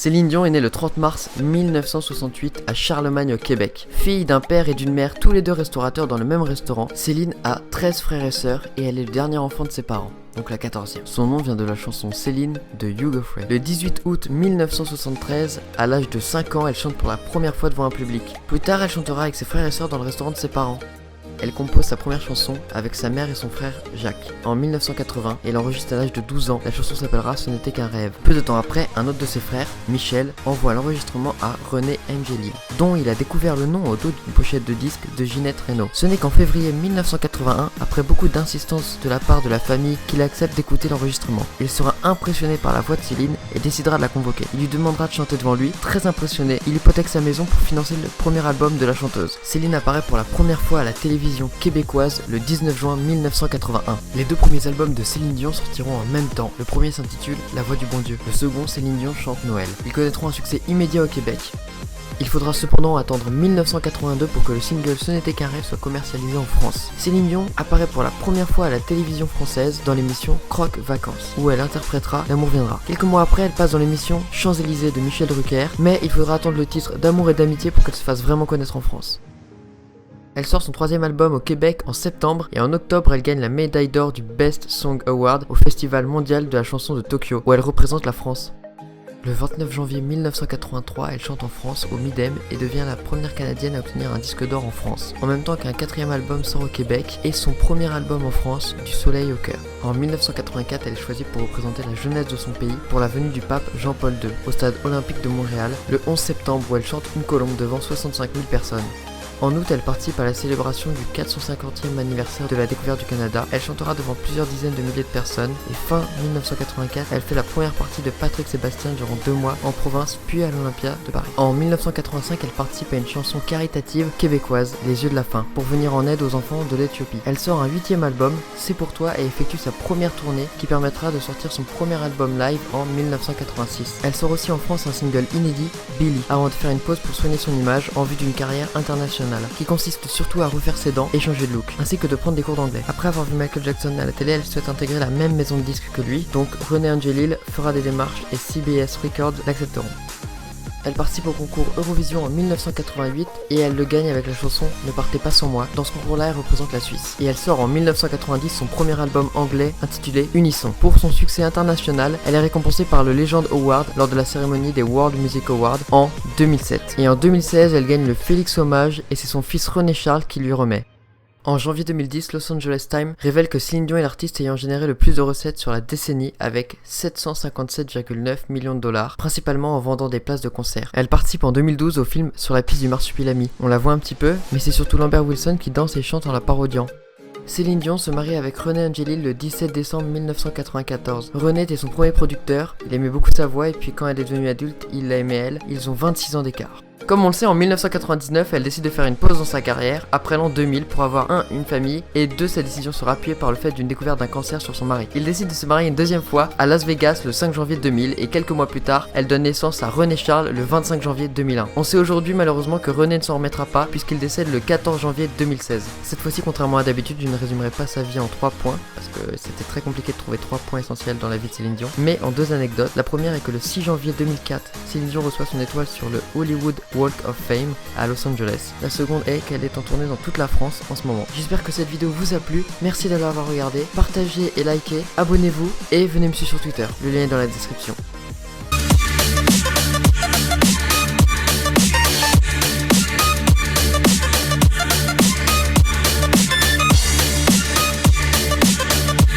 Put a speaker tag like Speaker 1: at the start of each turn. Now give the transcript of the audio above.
Speaker 1: Céline Dion est née le 30 mars 1968 à Charlemagne au Québec. Fille d'un père et d'une mère, tous les deux restaurateurs dans le même restaurant, Céline a 13 frères et sœurs et elle est le dernier enfant de ses parents. Donc la 14e. Son nom vient de la chanson Céline de Hugo Frey. Le 18 août 1973, à l'âge de 5 ans, elle chante pour la première fois devant un public. Plus tard, elle chantera avec ses frères et sœurs dans le restaurant de ses parents. Elle compose sa première chanson avec sa mère et son frère Jacques. En 1980, elle enregistre à l'âge de 12 ans. La chanson s'appellera Ce n'était qu'un rêve. Peu de temps après, un autre de ses frères, Michel, envoie l'enregistrement à René Angelil, dont il a découvert le nom au dos d'une pochette de disque de Ginette Renault. Ce n'est qu'en février 1981, après beaucoup d'insistance de la part de la famille, qu'il accepte d'écouter l'enregistrement. Il sera impressionné par la voix de Céline et décidera de la convoquer. Il lui demandera de chanter devant lui. Très impressionné, il hypothèque sa maison pour financer le premier album de la chanteuse. Céline apparaît pour la première fois à la télévision québécoise le 19 juin 1981. Les deux premiers albums de Céline Dion sortiront en même temps. Le premier s'intitule La Voix du Bon Dieu. Le second, Céline Dion chante Noël. Ils connaîtront un succès immédiat au Québec. Il faudra cependant attendre 1982 pour que le single Ce n'était qu'un rêve soit commercialisé en France. Céline Dion apparaît pour la première fois à la télévision française dans l'émission Croque Vacances, où elle interprétera L'amour viendra. Quelques mois après, elle passe dans l'émission Champs-Élysées de Michel Drucker, mais il faudra attendre le titre D'amour et d'amitié pour qu'elle se fasse vraiment connaître en France. Elle sort son troisième album au Québec en septembre et en octobre elle gagne la médaille d'or du Best Song Award au Festival mondial de la chanson de Tokyo où elle représente la France. Le 29 janvier 1983, elle chante en France au Midem et devient la première Canadienne à obtenir un disque d'or en France, en même temps qu'un quatrième album sort au Québec et son premier album en France, Du soleil au cœur. En 1984, elle est choisie pour représenter la jeunesse de son pays pour la venue du pape Jean-Paul II au stade olympique de Montréal le 11 septembre où elle chante Une colombe devant 65 000 personnes. En août, elle participe à la célébration du 450e anniversaire de la découverte du Canada. Elle chantera devant plusieurs dizaines de milliers de personnes et fin 1984, elle fait la première partie de Patrick Sébastien durant 2 mois en province puis à l'Olympia de Paris. En 1985, elle participe à une chanson caritative québécoise, Les yeux de la faim, pour venir en aide aux enfants de l'Éthiopie. Elle sort un 8e album, C'est pour toi, et effectue sa première tournée qui permettra de sortir son premier album live en 1986. Elle sort aussi en France un single inédit, Billy, avant de faire une pause pour soigner son image en vue d'une carrière internationale, qui consiste surtout à refaire ses dents et changer de look, ainsi que de prendre des cours d'anglais. Après avoir vu Michael Jackson à la télé, elle souhaite intégrer la même maison de disques que lui, donc René Angelil fera des démarches et CBS Records l'accepteront. Elle participe au concours Eurovision en 1988 et elle le gagne avec la chanson Ne partez pas sans moi. Dans ce concours-là, elle représente la Suisse. Et elle sort en 1990 son premier album anglais intitulé Unisson. Pour son succès international, elle est récompensée par le Legend Award lors de la cérémonie des World Music Awards en 2007. Et en 2016, elle gagne le Félix Hommage et c'est son fils René Charles qui lui remet. En janvier 2010, Los Angeles Times révèle que Céline Dion est l'artiste ayant généré le plus de recettes sur la décennie avec 757,9 millions de dollars, principalement en vendant des places de concert. Elle participe en 2012 au film Sur la piste du marsupilami. On la voit un petit peu, mais c'est surtout Lambert Wilson qui danse et chante en la parodiant. Céline Dion se marie avec René Angelil le 17 décembre 1994. René était son premier producteur, il aimait beaucoup sa voix et puis quand elle est devenue adulte, il l'a aimée elle. Ils ont 26 ans d'écart. Comme on le sait, en 1999, elle décide de faire une pause dans sa carrière après l'an 2000 pour avoir une famille, et 2, sa décision sera appuyée par le fait d'une découverte d'un cancer sur son mari. Il décide de se marier une deuxième fois à Las Vegas le 5 janvier 2000 et quelques mois plus tard, elle donne naissance à René Charles le 25 janvier 2001. On sait aujourd'hui malheureusement que René ne s'en remettra pas puisqu'il décède le 14 janvier 2016. Cette fois-ci, contrairement à d'habitude, je ne résumerai pas sa vie en 3 points parce que c'était très compliqué de trouver 3 points essentiels dans la vie de Céline Dion, mais en 2 anecdotes. La première est que le 6 janvier 2004, Céline Dion reçoit son étoile sur le Hollywood Walk of Fame à Los Angeles. La seconde est qu'elle est en tournée dans toute la France en ce moment. J'espère que cette vidéo vous a plu, merci de l'avoir regardé, partagez et likez, abonnez-vous et venez me suivre sur Twitter, le lien est dans la description.